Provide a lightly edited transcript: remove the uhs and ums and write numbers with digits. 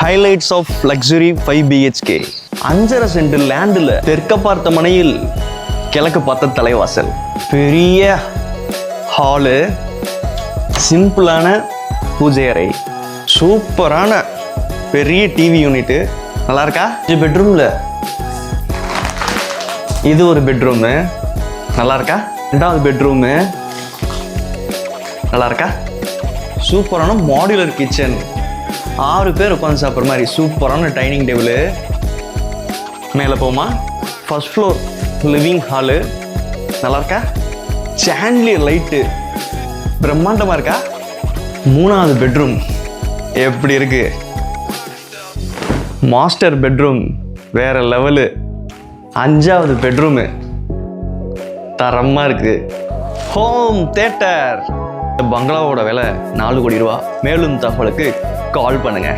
Highlights of luxury 5 BHK. 5.5 cent லேண்டில் தெற்க பார்த்த மனையில் கிழக்கு பார்த்த தலைவாசல், பெரிய ஹாலு, சிம்பிளான பூஜை அறை, சூப்பரான பெரிய டிவி யூனிட்டு. நல்லா இருக்கா? இது பெட்ரூம்ல இது ஒரு பெட்ரூமு. நல்லா இருக்கா? 2வது பெட்ரூமு. நல்லா இருக்கா? சூப்பரான மாடுலர் கிச்சன், 6 பேர் உட்காந்து சாப்பிட்ற மாதிரி சூப்பரான டைனிங் டேபிள். மேலே போமா, ஃபர்ஸ்ட் ஃப்ளோர் லிவிங் ஹாலு. நல்லா இருக்கா? சாண்ட்லியர் லைட்டு பிரம்மாண்டமாக இருக்கா? 3வது பெட்ரூம் எப்படி இருக்கு? மாஸ்டர் பெட்ரூம் வேற லெவலு. 5வது பெட்ரூமு தரமாக இருக்கு. Home theatre. பங்களாவோட விலை 4 கோடி ரூபா. மேலும் தகவலுக்கு கால் பண்ணுங்க.